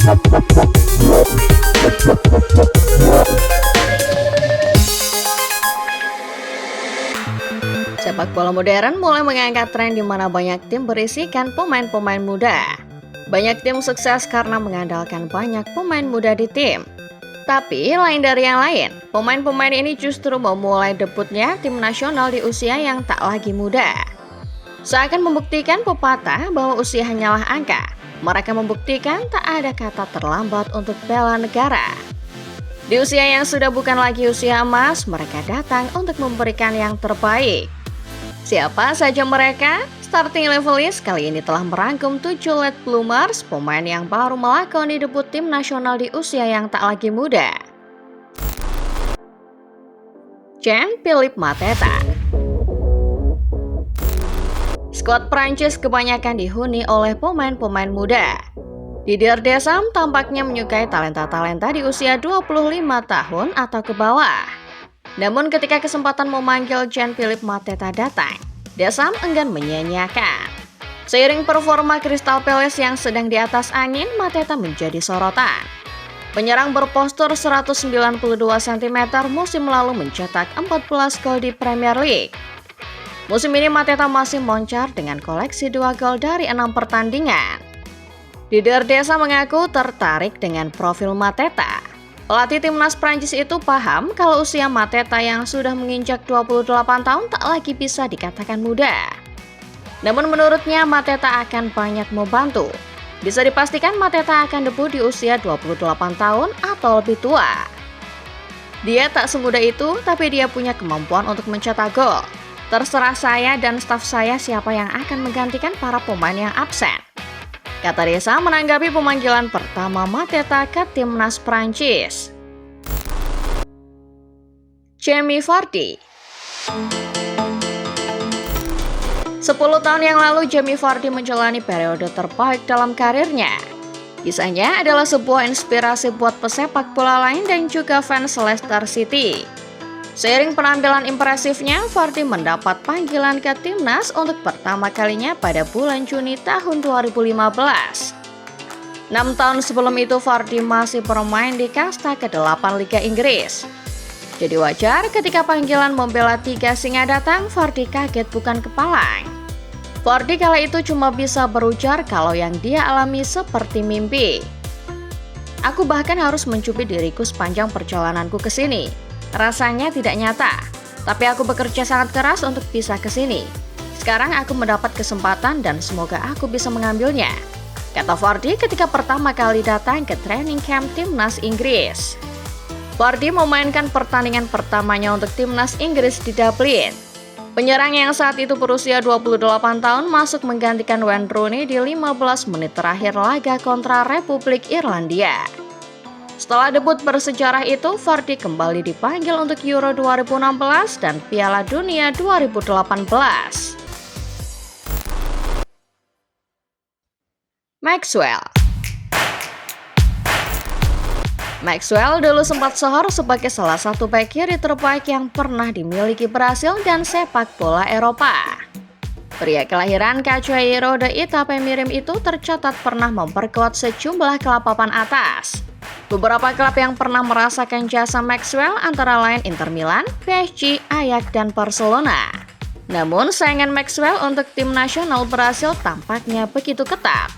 Sepak bola modern mulai mengangkat tren di mana banyak tim berisikan pemain-pemain muda. Banyak tim sukses karena mengandalkan banyak pemain muda di tim. Tapi lain dari yang lain, pemain-pemain ini justru memulai debutnya tim nasional di usia yang tak lagi muda. Seakan membuktikan pepatah bahwa usia hanyalah angka, mereka membuktikan tak ada kata terlambat untuk bela negara. Di usia yang sudah bukan lagi usia emas, mereka datang untuk memberikan yang terbaik. Siapa saja mereka? Starting Level List kali ini telah merangkum 7 late bloomers, pemain yang baru melakoni debut tim nasional di usia yang tak lagi muda. Jean-Philippe Mateta. Skuad Prancis kebanyakan dihuni oleh pemain-pemain muda. Didier Deschamps tampaknya menyukai talenta-talenta di usia 25 tahun atau ke bawah. Namun ketika kesempatan memanggil Jean-Philippe Mateta datang, Deschamps enggan menyia-nyiakan. Seiring performa Crystal Palace yang sedang di atas angin, Mateta menjadi sorotan. Penyerang berpostur 192 cm musim lalu mencetak 14 gol di Premier League. Musim ini Mateta masih moncar dengan koleksi 2 gol dari 6 pertandingan. Didier Deschamps mengaku tertarik dengan profil Mateta. Pelatih timnas Prancis itu paham kalau usia Mateta yang sudah menginjak 28 tahun tak lagi bisa dikatakan muda. Namun menurutnya Mateta akan banyak membantu. Bisa dipastikan Mateta akan debut di usia 28 tahun atau lebih tua. Dia tak semudah itu, tapi dia punya kemampuan untuk mencetak gol. Terserah saya dan staf saya siapa yang akan menggantikan para pemain yang absen, kata Deschamps menanggapi pemanggilan pertama Mateta ke timnas Prancis. Jamie Vardy. 10 tahun yang lalu Jamie Vardy menjalani periode terbaik dalam karirnya. Kisahnya adalah sebuah inspirasi buat pesepak bola lain dan juga fans Leicester City. Seiring penampilan impresifnya, Vardy mendapat panggilan ke timnas untuk pertama kalinya pada bulan Juni tahun 2015. 6 tahun sebelum itu Vardy masih bermain di kasta ke-8 Liga Inggris. Jadi wajar ketika panggilan membela tiga singa datang, Vardy kaget bukan kepalang. Vardy kala itu cuma bisa berujar kalau yang dia alami seperti mimpi. Aku bahkan harus mencubit diriku sepanjang perjalananku ke sini. Rasanya tidak nyata, tapi aku bekerja sangat keras untuk bisa ke sini. Sekarang aku mendapat kesempatan dan semoga aku bisa mengambilnya, kata Vardy ketika pertama kali datang ke training camp timnas Inggris. Vardy memainkan pertandingan pertamanya untuk timnas Inggris di Dublin. Penyerang yang saat itu berusia 28 tahun masuk menggantikan Wayne Rooney di 15 menit terakhir laga kontra Republik Irlandia. Setelah debut bersejarah itu, Vardy kembali dipanggil untuk Euro 2016 dan Piala Dunia 2018. Maxwell dulu sempat sohor sebagai salah satu bek kiri terbaik yang pernah dimiliki Brasil dan sepak bola Eropa. Pria kelahiran Cachoeiro de Itapemirim itu tercatat pernah memperkuat sejumlah klub papan atas. Beberapa klub yang pernah merasakan jasa Maxwell antara lain Inter Milan, PSG, Ajax, dan Barcelona. Namun saingan Maxwell untuk tim nasional Brasil tampaknya begitu ketat.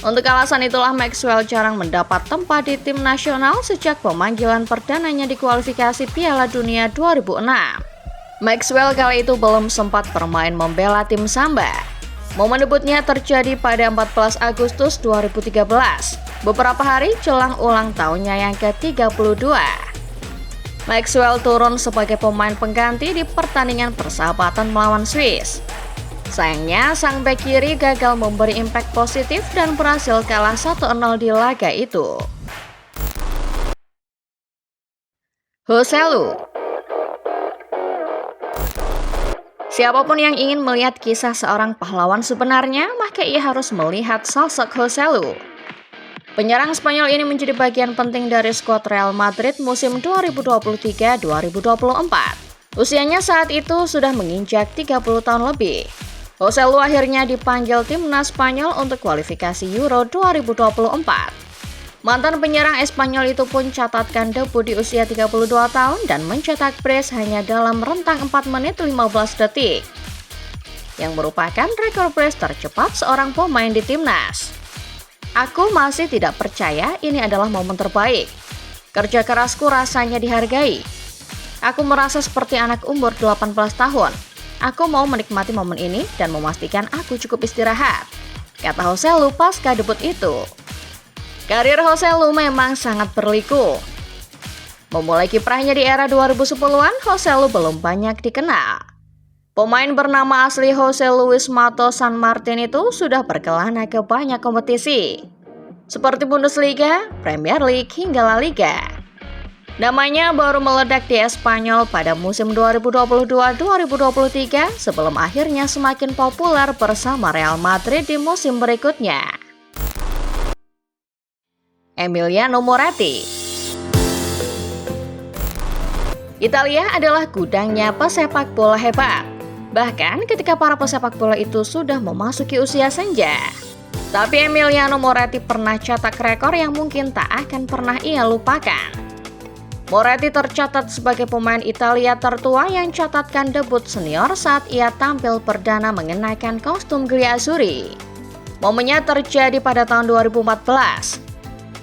Untuk alasan itulah Maxwell jarang mendapat tempat di tim nasional sejak pemanggilan perdananya di kualifikasi Piala Dunia 2006. Maxwell kala itu belum sempat bermain membela tim Samba. Momen debutnya terjadi pada 14 Agustus 2013, beberapa hari jelang ulang tahunnya yang ke-32. Maxwell turun sebagai pemain pengganti di pertandingan persahabatan melawan Swiss. Sayangnya, sang bek kiri gagal memberi impact positif dan berhasil kalah 1-0 di laga itu. Joselu. Siapapun yang ingin melihat kisah seorang pahlawan sebenarnya, maka ia harus melihat sosok Joselu. Penyerang Spanyol ini menjadi bagian penting dari skuad Real Madrid musim 2023-2024. Usianya saat itu sudah menginjak 30 tahun lebih. Joselu akhirnya dipanggil timnas Spanyol untuk kualifikasi Euro 2024. Mantan penyerang Espanyol itu pun catatkan debut di usia 32 tahun dan mencetak brace hanya dalam rentang 4 menit 15 detik, yang merupakan rekor brace tercepat seorang pemain di timnas. Aku masih tidak percaya ini adalah momen terbaik. Kerja kerasku rasanya dihargai. Aku merasa seperti anak umur 18 tahun. Aku mau menikmati momen ini dan memastikan aku cukup istirahat, kata Joselu pasca debut itu. Karir Joselu memang sangat berliku. Memulai kiprahnya di era 2010-an, Joselu belum banyak dikenal. Pemain bernama asli Jose Luis Mato San Martin itu sudah berkelana ke banyak kompetisi, seperti Bundesliga, Premier League, hingga La Liga. Namanya baru meledak di Espanyol pada musim 2022-2023 sebelum akhirnya semakin populer bersama Real Madrid di musim berikutnya. Emiliano Moretti. Italia adalah gudangnya pesepak bola hebat, bahkan ketika para pesepak bola itu sudah memasuki usia senja. Tapi Emiliano Moretti pernah cetak rekor yang mungkin tak akan pernah ia lupakan. Moretti tercatat sebagai pemain Italia tertua yang catatkan debut senior saat ia tampil perdana mengenakan kostum Gli Azzurri. Momennya terjadi pada tahun 2014.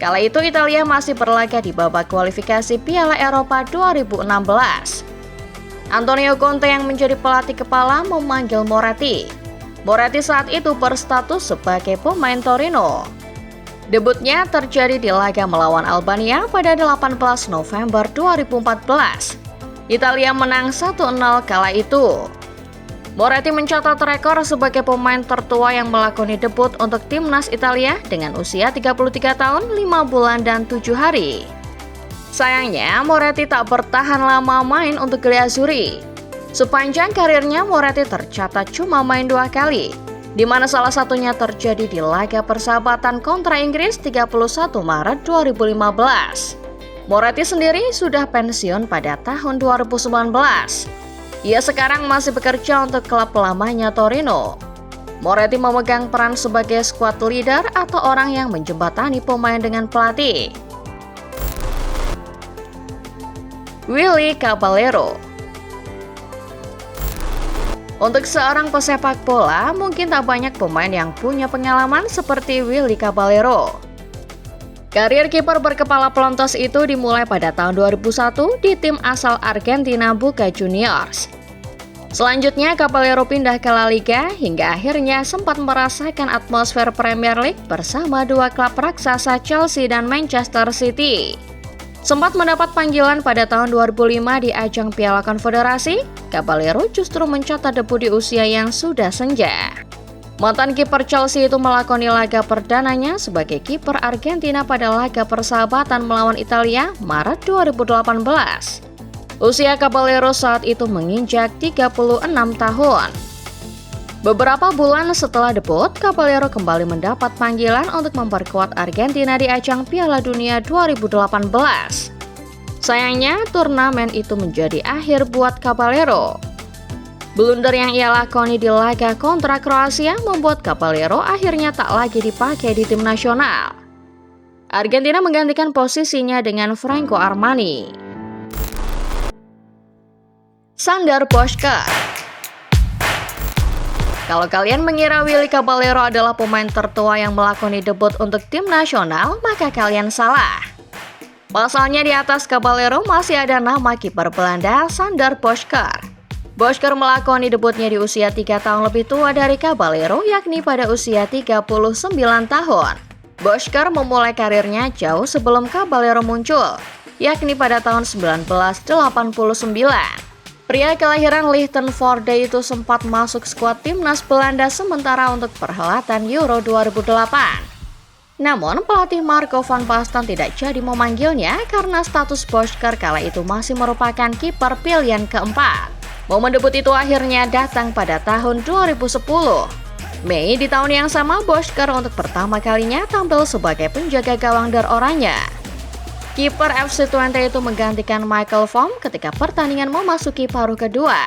Kala itu Italia masih berlaga di babak kualifikasi Piala Eropa 2016. Antonio Conte yang menjadi pelatih kepala memanggil Moretti. Moretti saat itu berstatus sebagai pemain Torino. Debutnya terjadi di laga melawan Albania pada 18 November 2014. Italia menang 1-0 kala itu. Moretti mencatat rekor sebagai pemain tertua yang melakoni debut untuk timnas Italia dengan usia 33 tahun, 5 bulan, dan 7 hari. Sayangnya, Moretti tak bertahan lama main untuk Gli Azzurri. Sepanjang karirnya, Moretti tercatat cuma main 2 kali, di mana salah satunya terjadi di laga persahabatan kontra Inggris 31 Maret 2015. Moretti sendiri sudah pensiun pada tahun 2019. Ia sekarang masih bekerja untuk klub lamanya Torino. Moretti memegang peran sebagai squad leader atau orang yang menjembatani pemain dengan pelatih. Willy Caballero. Untuk seorang pesepak bola, mungkin tak banyak pemain yang punya pengalaman seperti Willy Caballero. Karir kiper berkepala pelontos itu dimulai pada tahun 2001 di tim asal Argentina Boca Juniors. Selanjutnya Caballero pindah ke La Liga hingga akhirnya sempat merasakan atmosfer Premier League bersama 2 klub raksasa Chelsea dan Manchester City. Sempat mendapat panggilan pada tahun 2005 di ajang Piala Konfederasi, Caballero justru mencatat debut di usia yang sudah senja. Mantan kiper Chelsea itu melakoni laga perdananya sebagai kiper Argentina pada laga persahabatan melawan Italia Maret 2018. Usia Caballero saat itu menginjak 36 tahun. Beberapa bulan setelah debut, Caballero kembali mendapat panggilan untuk memperkuat Argentina di ajang Piala Dunia 2018. Sayangnya, turnamen itu menjadi akhir buat Caballero. Blunder yang ia lakoni di laga kontra Kroasia membuat Caballero akhirnya tak lagi dipakai di tim nasional. Argentina menggantikan posisinya dengan Franco Armani. Sandor Boškor. Kalau kalian mengira Willy Caballero adalah pemain tertua yang melakoni debut untuk tim nasional, maka kalian salah. Pasalnya di atas Caballero masih ada nama kiper Belanda Sandor Boškor. Boškor melakoni debutnya di usia 3 tahun lebih tua dari Caballero, yakni pada usia 39 tahun. Boškor memulai karirnya jauh sebelum Caballero muncul, yakni pada tahun 1989. Pria kelahiran Lichtenvoorde itu sempat masuk skuad timnas Belanda sementara untuk perhelatan Euro 2008. Namun, pelatih Marco van Basten tidak jadi memanggilnya karena status Boškor kala itu masih merupakan kiper pilihan keempat. Momen debut itu akhirnya datang pada tahun 2010. Mei di tahun yang sama, Boškor untuk pertama kalinya tampil sebagai penjaga gawang dar oranye. Kiper FC Twente itu menggantikan Michael Vorm ketika pertandingan memasuki paruh kedua.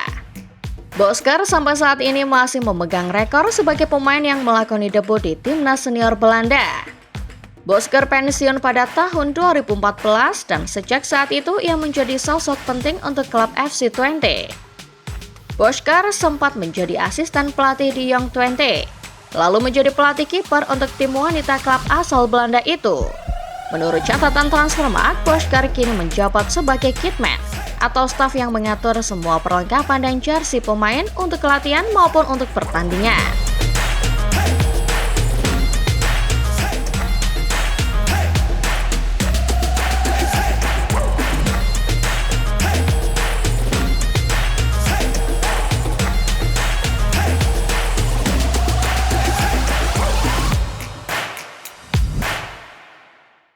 Boškor sampai saat ini masih memegang rekor sebagai pemain yang melakoni debut di timnas senior Belanda. Bosker pensiun pada tahun 2014 dan sejak saat itu ia menjadi sosok penting untuk klub FC Twente. Bosker sempat menjadi asisten pelatih di Young Twente, lalu menjadi pelatih kiper untuk tim wanita klub asal Belanda itu. Menurut catatan Transfermarkt, Bosker kini menjabat sebagai kitman atau staf yang mengatur semua perlengkapan dan jersey pemain untuk latihan maupun untuk pertandingan.